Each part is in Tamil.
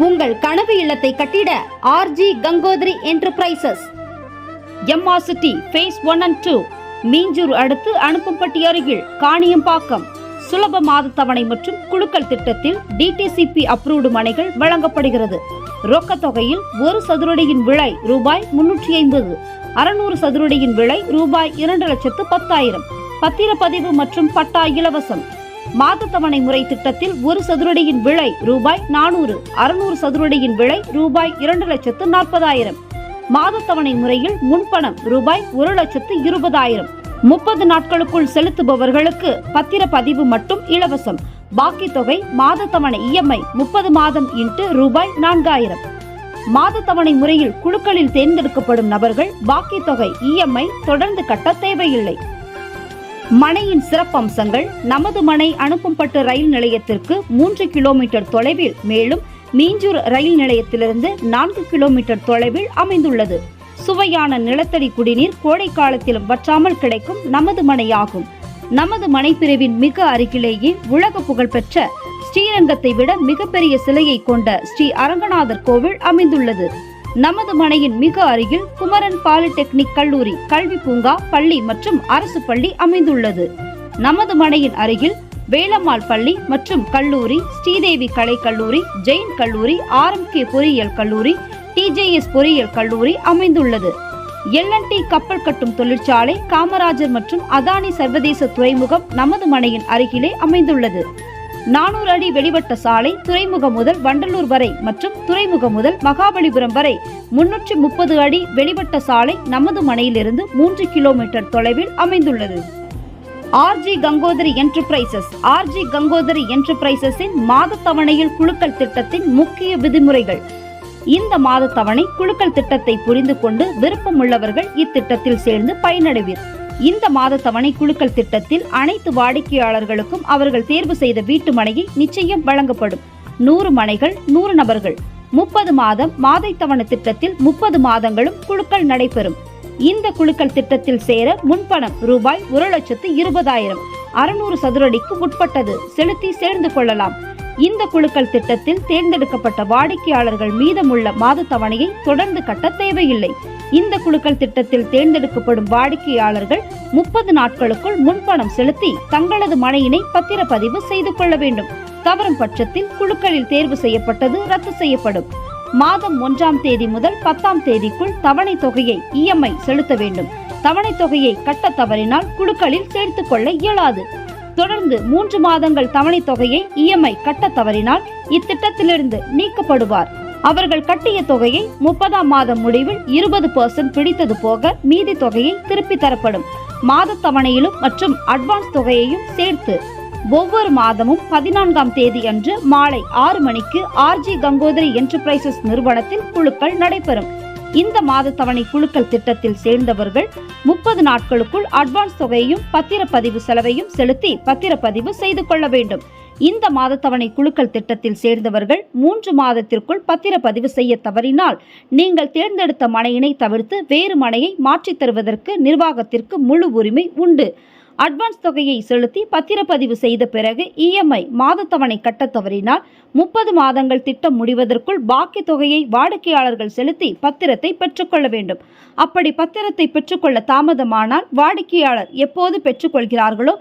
உங்கள் கனவு இல்லத்தை கட்டிட RG Gangotri enterprises, MR city phase 1 and 2, Minjur அடுத்து அனுப்பம்பட்டி அருகில் காணியம்பாக்கம். சுலப மாத தவணை மற்றும் குலுக்கல் திட்டத்தில் டிடிசிபி அப்ரூவ்டு மனைகள் வழங்கப்படுகிறது. ரொக்க தொகையில் ஒரு சதுரடியின் விலை ரூபாய் 350, 600 சதுரடியின் விலை ரூபாய் 2,10,000. பத்திரப்பதிவு மற்றும் பட்டா இலவசம். மாத தவணை முறை திட்டத்தில் ஒரு சதுரடியின் விலை ரூபாய் 400, 600 சதுரடியின் விலை ரூபாய் 2,40,000. மாத தவணை முறையில் முன்பணம் ரூபாய் 1,20,000. 30 நாட்களுக்குள் செலுத்துபவர்களுக்கு பத்திரப்பதிவு மட்டும் இலவசம். பாக்கி தொகை மாத தவணை இஎம்ஐ 30 மாதம் இன்ட்டு ரூபாய் 4,000. மாத தவணை முறையில் குழுக்களில் தேர்ந்தெடுக்கப்படும் நபர்கள் பாக்கி தொகை இஎம்ஐ தொடர்ந்து கட்ட தேவையில்லை. மனையின் சிறப்பம்சங்கள்: நமது மனை அனுப்பம்பட்டு ரயில் நிலையத்திற்கு 3 கிலோமீட்டர் தொலைவில், மேலும் மீஞ்சூர் ரயில் நிலையத்திலிருந்து 4 கிலோமீட்டர் தொலைவில் அமைந்துள்ளது. சுவையான நிலத்தடி குடிநீர் கோடை காலத்திலும் வற்றாமல் கிடைக்கும் நமது மனையாகும். நமது மனை பிரிவின் மிக அருகிலேயே உலக புகழ்பெற்ற ஸ்ரீரங்கத்தை விட மிகப்பெரிய சிலையை கொண்ட ஸ்ரீ அரங்கநாதர் கோவில் அமைந்துள்ளது. நமது மனையின் மிக அருகில் குமரன் பாலிடெக்னிக் கல்லூரி, கல்வி பூங்கா, பள்ளி மற்றும் அரசு பள்ளி அமைந்துள்ளது. நமது மனையின் அருகில் வேலம்மாள் பள்ளி மற்றும் கல்லூரி, ஸ்ரீதேவி கலை கல்லூரி, ஜெயின் கல்லூரி, RMK பொறியியல் கல்லூரி, TJS பொறியியல் கல்லூரி அமைந்துள்ளது. LNT கப்பல் கட்டும் தொழிற்சாலை, காமராஜர் மற்றும் அதானி சர்வதேச துறைமுகம் நமது மனையின் அருகிலே அமைந்துள்ளது. 400 அடி வெளிவட்ட சாலை துறைமுகம் முதல் வண்டலூர் வரை மற்றும் துறைமுகம் முதல் மகாபலிபுரம் வரை 330 அடி வெளிவட்ட சாலை நமது மனையிலிருந்து 3 கிலோமீட்டர் தொலைவில் அமைந்துள்ளது. RG Gangotri enterprises. RG Gangotri என்டர்பிரைசஸின் மாத தவணையில் குலுக்கல் திட்டத்தின் முக்கிய விதிமுறைகள். இந்த மாத தவணை குலுக்கல் திட்டத்தை புரிந்து கொண்டு விருப்பமுள்ளவர்கள் இத்திட்டத்தில் சேர்ந்து பயனடைவீர். இந்த மாத தவணை குலுக்கல் திட்டத்தில் அனைத்து வாடிக்கையாளர்களுக்கும் அவர்கள் தேர்வு செய்த வீட்டு மனையை நிச்சயம் வழங்கப்படும். 100 மனைகள், 100 நபர்கள். 30 மாதம் மாதை தவணை திட்டத்தில் 30 மாதங்களும் குலுக்கல் நடைபெறும். இந்த குலுக்கல் திட்டத்தில் சேர முன்பணம் ரூபாய் 1,20,000, 600 சதுரடிக்கு உட்பட்டது செலுத்தி சேர்ந்து கொள்ளலாம். இந்த குலுக்கல் திட்டத்தில் தேர்ந்தெடுக்கப்பட்ட வாடிக்கையாளர்கள் மீதமுள்ள மாத தவணையை தொடர்ந்து கட்ட தேவையில்லை. இந்த குலுக்கல் திட்டத்தில் தேர்ந்தெடுக்கப்படும் வாடிக்கையாளர்கள் 30 நாட்களுக்குள் முன்பணம் செலுத்தி தங்களது மனையினை பத்திரப்பதிவு செய்து கொள்ள வேண்டும். தவறும் பட்சத்தில் குலுக்களில் தேர்வு செய்யப்பட்டது ரத்து செய்யப்படும். மாதம் 1ஆம் தேதி முதல் 10ஆம் தேதிக்குள் தவணை தொகையை இஎம்ஐ செலுத்த வேண்டும். தவணை தொகையை கட்ட தவறினால் குலுக்களில் சேர்த்துக் கொள்ள இயலாது. தொடர்ந்து 3 மாதங்கள் தவணை தொகையை இஎம்ஐ கட்ட தவறினால் இத்திட்டத்திலிருந்து நீக்கப்படுவார். அவர்கள் கட்டிய தொகையை 30ஆம் மாதம் முடிவில் 20% பிடித்தது போக மீதி தொகையை திருப்பி தரப்படும். மாத தவணையிலும் மற்றும் அட்வான்ஸ் தொகையையும் சேர்த்து ஒவ்வொரு மாதமும் 14ஆம் தேதி அன்று மாலை 6 மணிக்கு ஆர்ஜி கங்கோத்ரி என்டர்பிரைசஸ் நிறுவனத்தில் குலுக்கல் நடைபெறும். இந்த மாத தவணை குலுக்கல் திட்டத்தில் சேர்ந்தவர்கள் 30 நாட்களுக்குள் அட்வான்ஸ் தொகையையும் பத்திரப்பதிவு செலவையும் செலுத்தி பத்திரப்பதிவு செய்து கொள்ள வேண்டும். இந்த மாத தவணை குலுக்கல் திட்டத்தில் சேர்ந்தவர்கள் 3 மாதத்திற்குள் பத்திரப்பதிவு செய்ய தவறினால் நீங்கள் தேர்ந்தெடுத்த மனையினை தவிர்த்து வேறு மனையை மாற்றித் தருவதற்கு நிர்வாகத்திற்கு முழு உரிமை உண்டு. அட்வான்ஸ் தொகையை செலுத்தி பத்திரப்பதிவு செய்த பிறகு இஎம்ஐ மாத தவணை கட்ட தவறினால் 30 மாதங்கள் திட்டம் முடிவதற்குள் பாக்கி தொகையை வாடிக்கையாளர்கள் செலுத்தி பத்திரத்தை பெற்றுக்கொள்ள வேண்டும். அப்படி பத்திரத்தை பெற்றுக்கொள்ள தாமதமானால் வாடிக்கையாளர் எப்போது பெற்றுக்கொள்கிறார்களோ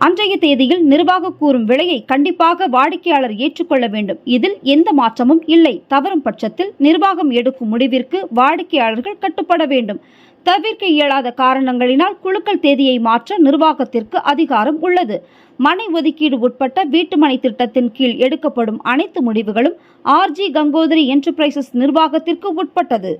அன்றைய தேதியில் நிர்வாகம் கூறும் விலையை கண்டிப்பாக வாடிக்கையாளர் ஏற்றுக்கொள்ள வேண்டும். இதில் எந்த மாற்றமும் இல்லை. தவறும் பட்சத்தில் நிர்வாகம் எடுக்கும் முடிவிற்கு வாடிக்கையாளர்கள் கட்டுப்பட வேண்டும். தவிர்க்க இயலாத காரணங்களினால் குலுக்கல் தேதியை மாற்ற நிர்வாகத்திற்கு அதிகாரம் உள்ளது. மனை ஒதுக்கீடு உட்பட்ட வீட்டுமனை திட்டத்தின் கீழ் எடுக்கப்படும் அனைத்து முடிவுகளும் ஆர்ஜி கங்கோத்ரி என்டர்பிரைசஸ் நிர்வாகத்திற்கு உட்பட்டது.